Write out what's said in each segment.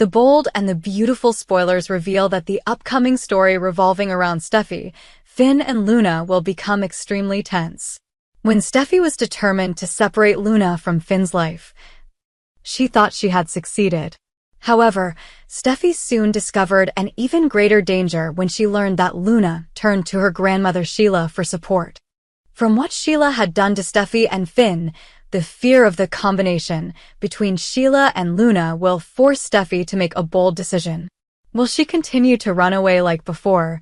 The bold and the beautiful spoilers reveal that the upcoming story revolving around Steffy, Finn and Luna will become extremely tense. When Steffy was determined to separate Luna from Finn's life, she thought she had succeeded. However, Steffy soon discovered an even greater danger when she learned that Luna turned to her grandmother Sheila for support. From what Sheila had done to Steffy and Finn, the fear of the combination between Sheila and Luna will force Steffy to make a bold decision. Will she continue to run away like before,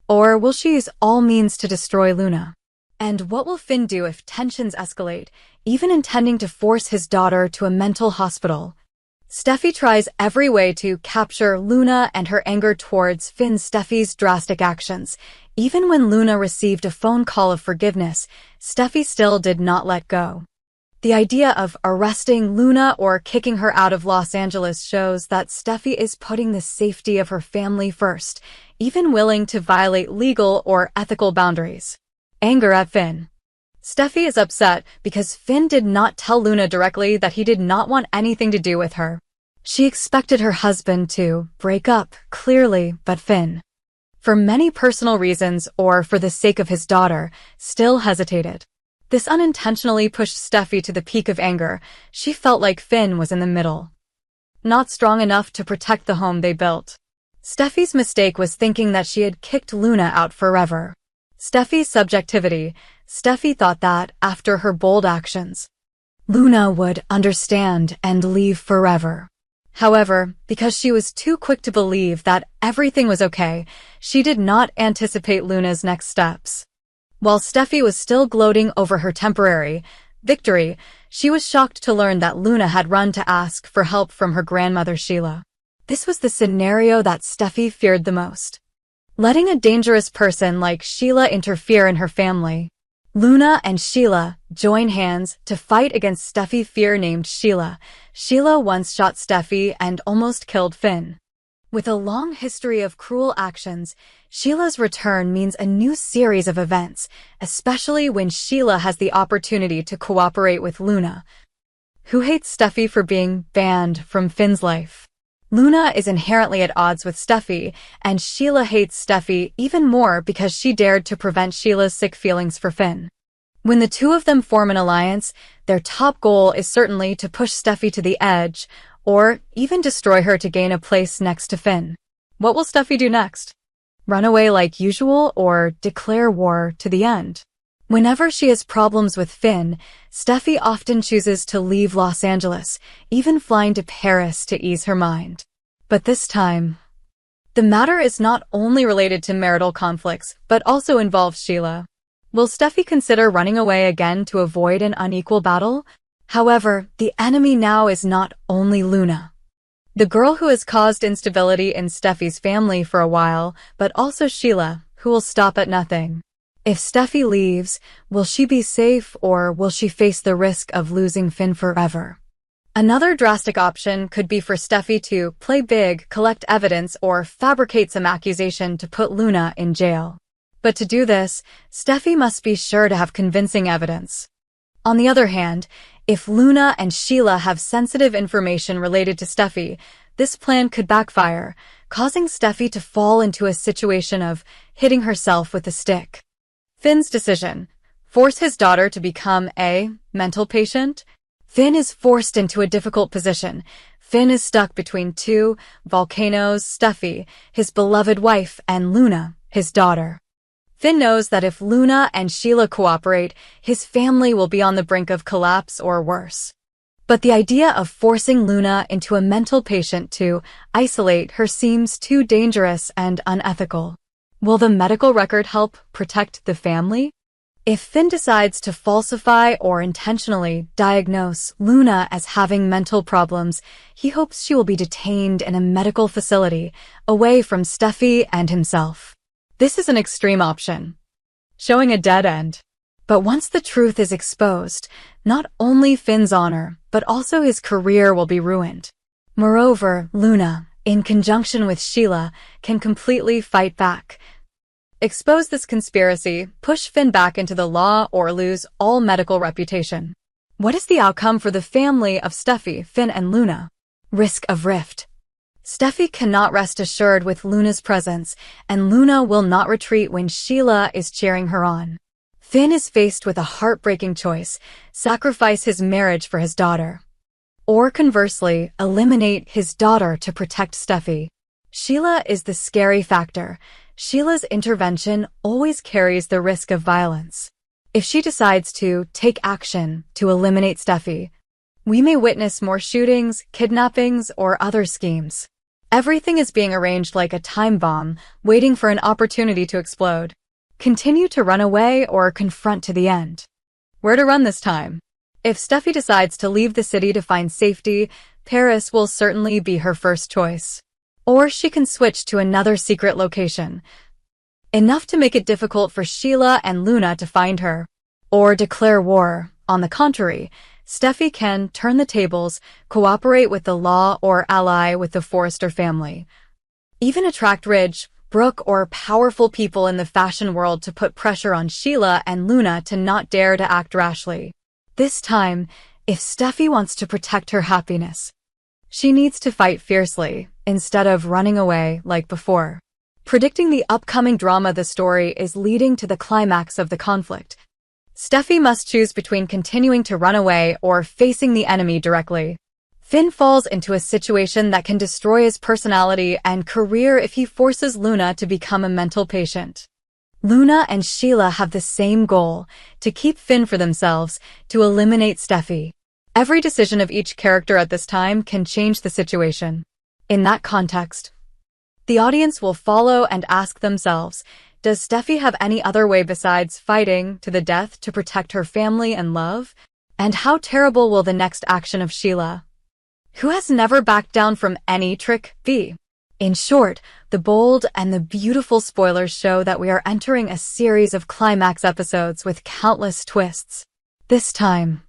or will she use all means to destroy Luna? And what will Finn do if tensions escalate, even intending to force his daughter to a mental hospital? Steffy tries every way to capture Luna and her anger towards Steffi's drastic actions. Even when Luna received a phone call of forgiveness, Steffy still did not let go. The idea of arresting Luna or kicking her out of Los Angeles shows that Steffy is putting the safety of her family first, even willing to violate legal or ethical boundaries. Anger at Finn. Steffy is upset because Finn did not tell Luna directly that he did not want anything to do with her. She expected her husband to break up, clearly, but Finn, for many personal reasons or for the sake of his daughter, still hesitated. This unintentionally pushed Steffy to the peak of anger. She felt like Finn was in the middle, not strong enough to protect the home they built. Steffy's mistake was thinking that she had kicked Luna out forever. Steffy's subjectivity. Steffy thought that, after her bold actions, Luna would understand and leave forever. However, because she was too quick to believe that everything was okay, she did not anticipate Luna's next steps. While Steffy was still gloating over her temporary victory, she was shocked to learn that Luna had run to ask for help from her grandmother Sheila. This was the scenario that Steffy feared the most. Letting a dangerous person like Sheila interfere in her family. Luna and Sheila join hands to fight against Steffy fear named Sheila. Sheila once shot Steffy and almost killed Finn. With a long history of cruel actions, Sheila's return means a new series of events, especially when Sheila has the opportunity to cooperate with Luna, who hates Steffy for being banned from Finn's life. Luna is inherently at odds with Steffy, and Sheila hates Steffy even more because she dared to prevent Sheila's sick feelings for Finn. When the two of them form an alliance, their top goal is certainly to push Steffy to the edge, or even destroy her to gain a place next to Finn. What will Steffy do next? Run away like usual or declare war to the end? Whenever she has problems with Finn, Steffy often chooses to leave Los Angeles, even flying to Paris to ease her mind. But this time, the matter is not only related to marital conflicts, but also involves Sheila. Will Steffy consider running away again to avoid an unequal battle? However, the enemy now is not only Luna, the girl who has caused instability in Steffy's family for a while, but also Sheila, who will stop at nothing. If Steffy leaves, will she be safe or will she face the risk of losing Finn forever? Another drastic option could be for Steffy to play big, collect evidence, or fabricate some accusation to put Luna in jail. But to do this, Steffy must be sure to have convincing evidence. On the other hand, if Luna and Sheila have sensitive information related to Steffy, this plan could backfire, causing Steffy to fall into a situation of hitting herself with a stick. Finn's decision: force his daughter to become a mental patient? Finn is forced into a difficult position. Finn is stuck between two volcanoes: Steffy, his beloved wife, and Luna, his daughter. Finn knows that if Luna and Sheila cooperate, his family will be on the brink of collapse or worse. But the idea of forcing Luna into a mental patient to isolate her seems too dangerous and unethical. Will the medical record help protect the family? If Finn decides to falsify or intentionally diagnose Luna as having mental problems, he hopes she will be detained in a medical facility, away from Steffy and himself. This is an extreme option, showing a dead end. But once the truth is exposed, not only Finn's honor, but also his career will be ruined. Moreover, Luna, in conjunction with Sheila, can completely fight back. Expose this conspiracy, push Finn back into the law, or lose all medical reputation. What is the outcome for the family of Steffy, Finn, and Luna? Risk of rift. Steffy cannot rest assured with Luna's presence, and Luna will not retreat when Sheila is cheering her on. Finn is faced with a heartbreaking choice: sacrifice his marriage for his daughter, or conversely, eliminate his daughter to protect Steffy. Sheila is the scary factor. Sheila's intervention always carries the risk of violence. If she decides to take action to eliminate Steffy, we may witness more shootings, kidnappings, or other schemes. Everything is being arranged like a time bomb, waiting for an opportunity to explode. Continue to run away or confront to the end. Where to run this time? If Steffy decides to leave the city to find safety, Paris will certainly be her first choice. Or she can switch to another secret location, enough to make it difficult for Sheila and Luna to find her. Or declare war. On the contrary, Steffy can turn the tables, cooperate with the law, or ally with the Forrester family. Even attract rich, Brooke, or powerful people in the fashion world to put pressure on Sheila and Luna to not dare to act rashly. This time, if Steffy wants to protect her happiness, she needs to fight fiercely, instead of running away like before. Predicting the upcoming drama, the story is leading to the climax of the conflict. Steffy must choose between continuing to run away or facing the enemy directly. Finn falls into a situation that can destroy his personality and career if he forces Luna to become a mental patient. Luna and Sheila have the same goal: to keep Finn for themselves, to eliminate Steffy. Every decision of each character at this time can change the situation. In that context, the audience will follow and ask themselves, does Steffy have any other way besides fighting to the death to protect her family and love? And how terrible will the next action of Sheila, who has never backed down from any trick, be? In short, the bold and the beautiful spoilers show that we are entering a series of climax episodes with countless twists. This time,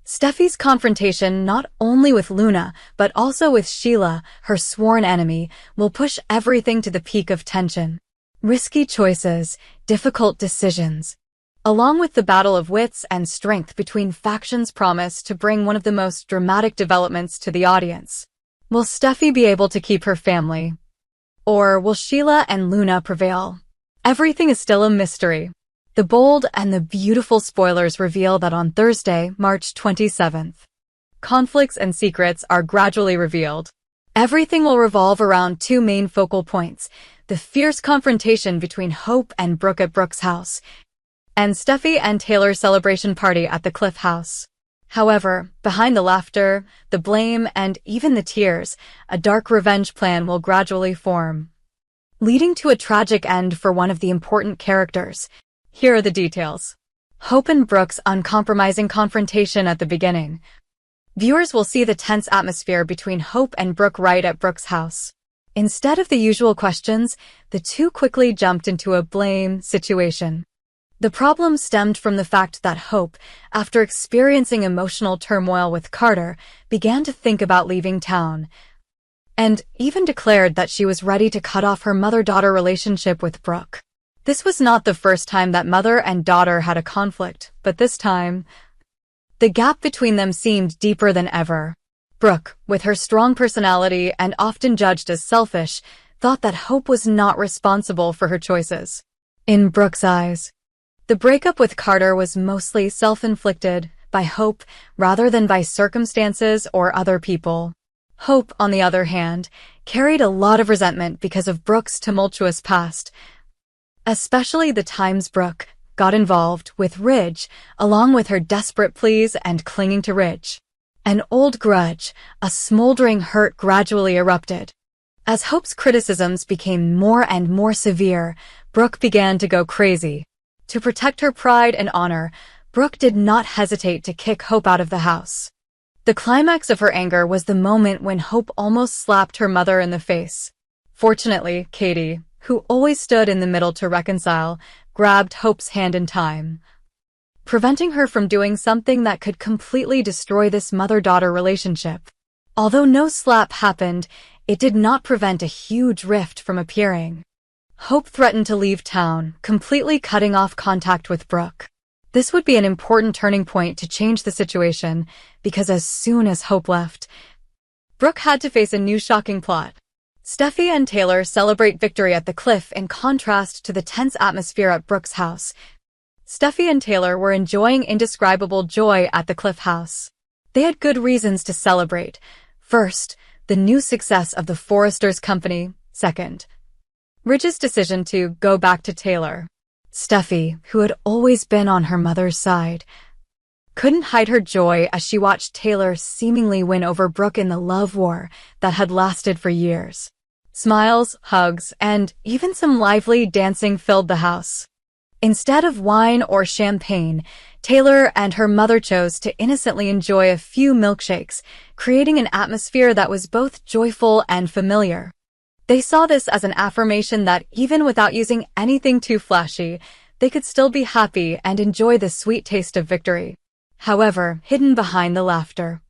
Steffy's confrontation not only with Luna, but also with Sheila, her sworn enemy, will push everything to the peak of tension. Risky choices, difficult decisions, along with the battle of wits and strength between factions, promise to bring one of the most dramatic developments to the audience. Will Steffy be able to keep her family? Or will Sheila and Luna prevail? Everything is still a mystery. The bold and the beautiful spoilers reveal that on Thursday, March 27th, conflicts and secrets are gradually revealed. Everything will revolve around two main focal points: the fierce confrontation between Hope and Brooke at Brooke's house, and Steffy and Taylor's celebration party at the Cliff house. However, behind the laughter, the blame, and even the tears, a dark revenge plan will gradually form, leading to a tragic end for one of the important characters. Here are the details. Hope and Brooke's uncompromising confrontation at the beginning. Viewers will see the tense atmosphere between Hope and Brooke right at Brooke's house. Instead of the usual questions, the two quickly jumped into a blame situation. The problem stemmed from the fact that Hope, after experiencing emotional turmoil with Carter, began to think about leaving town, and even declared that she was ready to cut off her mother-daughter relationship with Brooke. This was not the first time that mother and daughter had a conflict, but this time, the gap between them seemed deeper than ever. Brooke, with her strong personality and often judged as selfish, thought that Hope was not responsible for her choices. In Brooke's eyes, the breakup with Carter was mostly self-inflicted by Hope rather than by circumstances or other people. Hope, on the other hand, carried a lot of resentment because of Brooke's tumultuous past, especially the times Brooke got involved with Ridge, along with her desperate pleas and clinging to Ridge. An old grudge, a smoldering hurt gradually erupted. As Hope's criticisms became more and more severe, Brooke began to go crazy. To protect her pride and honor, Brooke did not hesitate to kick Hope out of the house. The climax of her anger was the moment when Hope almost slapped her mother in the face. Fortunately, Katie, who always stood in the middle to reconcile, grabbed Hope's hand in time, preventing her from doing something that could completely destroy this mother-daughter relationship. Although no slap happened, it did not prevent a huge rift from appearing. Hope threatened to leave town, completely cutting off contact with Brooke. This would be an important turning point to change the situation, because as soon as Hope left, Brooke had to face a new shocking plot. Steffy and Taylor celebrate victory at the cliff in contrast to the tense atmosphere at Brooke's house. Steffy and Taylor were enjoying indescribable joy at the Cliff house. They had good reasons to celebrate. First, the new success of the Foresters' company. Second, Ridge's decision to go back to Taylor. Steffy, who had always been on her mother's side, couldn't hide her joy as she watched Taylor seemingly win over Brooke in the love war that had lasted for years. Smiles, hugs, and even some lively dancing filled the house. Instead of wine or champagne, Taylor and her mother chose to innocently enjoy a few milkshakes, creating an atmosphere that was both joyful and familiar. They saw this as an affirmation that even without using anything too flashy, they could still be happy and enjoy the sweet taste of victory. However, hidden behind the laughter,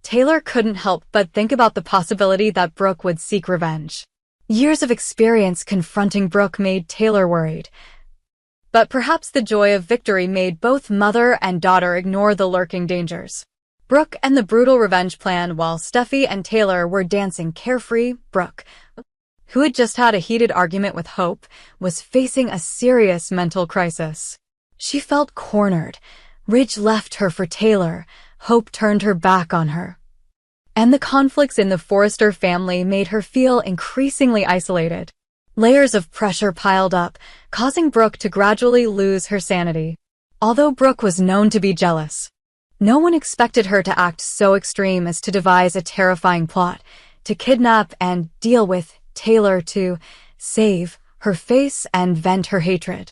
Taylor couldn't help but think about the possibility that Brooke would seek revenge. Years of experience confronting Brooke made Taylor worried. But perhaps the joy of victory made both mother and daughter ignore the lurking dangers. Brooke and the brutal revenge plan while Steffy and Taylor were dancing carefree. Brooke, who had just had a heated argument with Hope, was facing a serious mental crisis. She felt cornered. Ridge left her for Taylor. Hope turned her back on her. And the conflicts in the Forrester family made her feel increasingly isolated. Layers of pressure piled up, causing Brooke to gradually lose her sanity. Although Brooke was known to be jealous, no one expected her to act so extreme as to devise a terrifying plot, to kidnap and deal with Taylor to save her face and vent her hatred.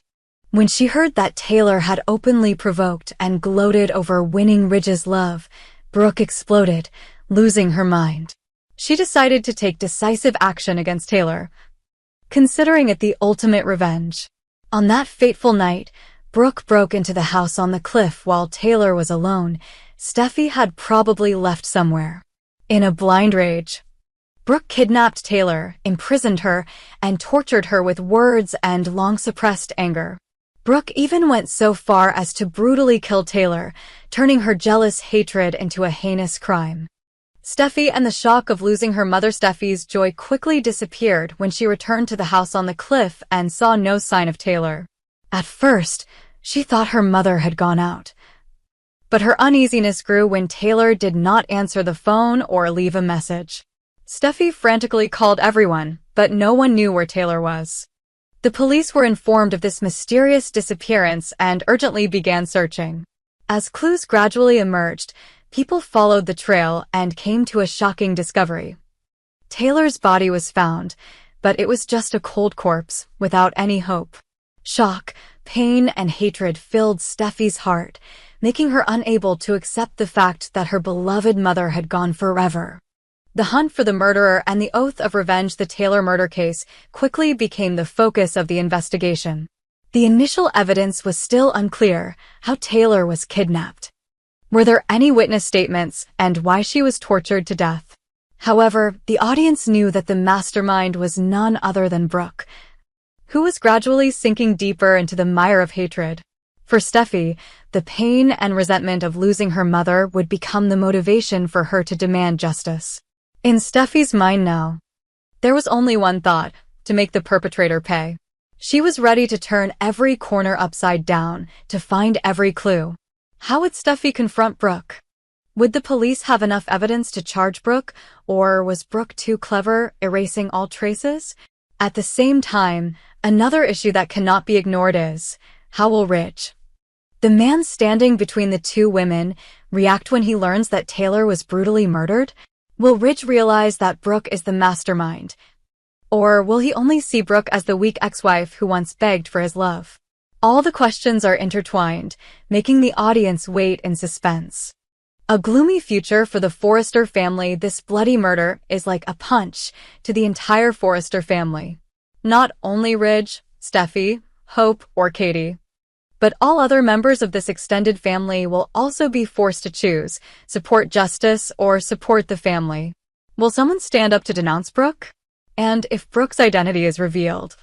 When she heard that Taylor had openly provoked and gloated over winning Ridge's love, Brooke exploded, losing her mind. She decided to take decisive action against Taylor, considering it the ultimate revenge. On that fateful night, Brooke broke into the house on the cliff while Taylor was alone. Steffy had probably left somewhere. In a blind rage, Brooke kidnapped Taylor, imprisoned her, and tortured her with words and long-suppressed anger. Brooke even went so far as to brutally kill Taylor, turning her jealous hatred into a heinous crime. Steffy and the shock of losing her mother. Steffy's joy quickly disappeared when she returned to the house on the cliff and saw no sign of Taylor. At first, she thought her mother had gone out. But her uneasiness grew when Taylor did not answer the phone or leave a message. Steffy frantically called everyone, but no one knew where Taylor was. The police were informed of this mysterious disappearance and urgently began searching. As clues gradually emerged, people followed the trail and came to a shocking discovery. Taylor's body was found, but it was just a cold corpse, without any hope. Shock, pain, and hatred filled Steffy's heart, making her unable to accept the fact that her beloved mother had gone forever. The hunt for the murderer and the oath of revenge. The Taylor murder case quickly became the focus of the investigation. The initial evidence was still unclear: how Taylor was kidnapped, were there any witness statements, and why she was tortured to death. However, the audience knew that the mastermind was none other than Brooke, who was gradually sinking deeper into the mire of hatred. For Steffy, the pain and resentment of losing her mother would become the motivation for her to demand justice. In Steffy's mind now, there was only one thought: to make the perpetrator pay. She was ready to turn every corner upside down, to find every clue. How would Steffy confront Brooke? Would the police have enough evidence to charge Brooke, or was Brooke too clever, erasing all traces? At the same time, another issue that cannot be ignored is: how will Ridge, the man standing between the two women, react when he learns that Taylor was brutally murdered? Will Ridge realize that Brooke is the mastermind? Or will he only see Brooke as the weak ex-wife who once begged for his love? All the questions are intertwined, making the audience wait in suspense. A gloomy future for the Forrester family. This bloody murder is like a punch to the entire Forrester family. Not only Ridge, Steffy, Hope, or Katie, but all other members of this extended family will also be forced to choose: support justice or support the family. Will someone stand up to denounce Brooke? And if Brooke's identity is revealed,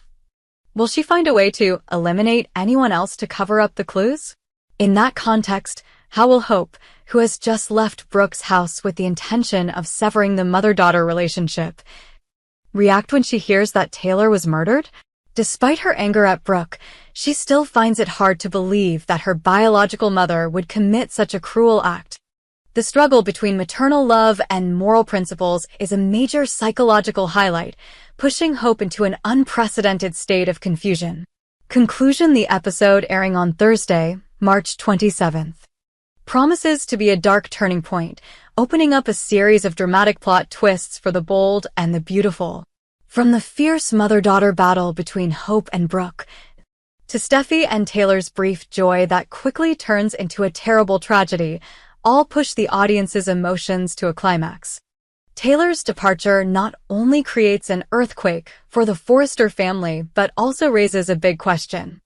will she find a way to eliminate anyone else to cover up the clues? In that context, how will Hope, who has just left Brooke's house with the intention of severing the mother-daughter relationship, react when she hears that Taylor was murdered? Despite her anger at Brooke, she still finds it hard to believe that her biological mother would commit such a cruel act. The struggle between maternal love and moral principles is a major psychological highlight, pushing Hope into an unprecedented state of confusion. Conclusion: the episode, airing on Thursday, March 27th, promises to be a dark turning point, opening up a series of dramatic plot twists for the bold and the beautiful. From the fierce mother-daughter battle between Hope and Brooke, to Steffy and Taylor's brief joy that quickly turns into a terrible tragedy, all push the audience's emotions to a climax. Taylor's departure not only creates an earthquake for the Forrester family, but also raises a big question.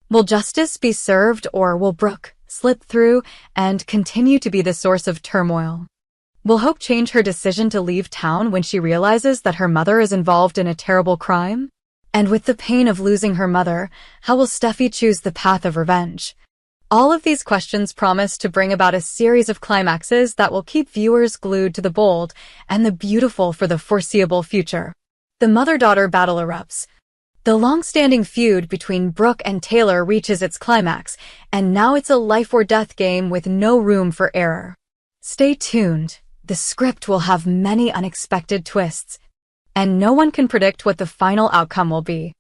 Will justice be served, or will Brooke slip through and continue to be the source of turmoil? Will Hope change her decision to leave town when she realizes that her mother is involved in a terrible crime? And with the pain of losing her mother, how will Steffy choose the path of revenge? All of these questions promise to bring about a series of climaxes that will keep viewers glued to the bold and the beautiful for the foreseeable future. The mother-daughter battle erupts. The long-standing feud between Brooke and Taylor reaches its climax, and now it's a life-or-death game with no room for error. Stay tuned. The script will have many unexpected twists, and no one can predict what the final outcome will be.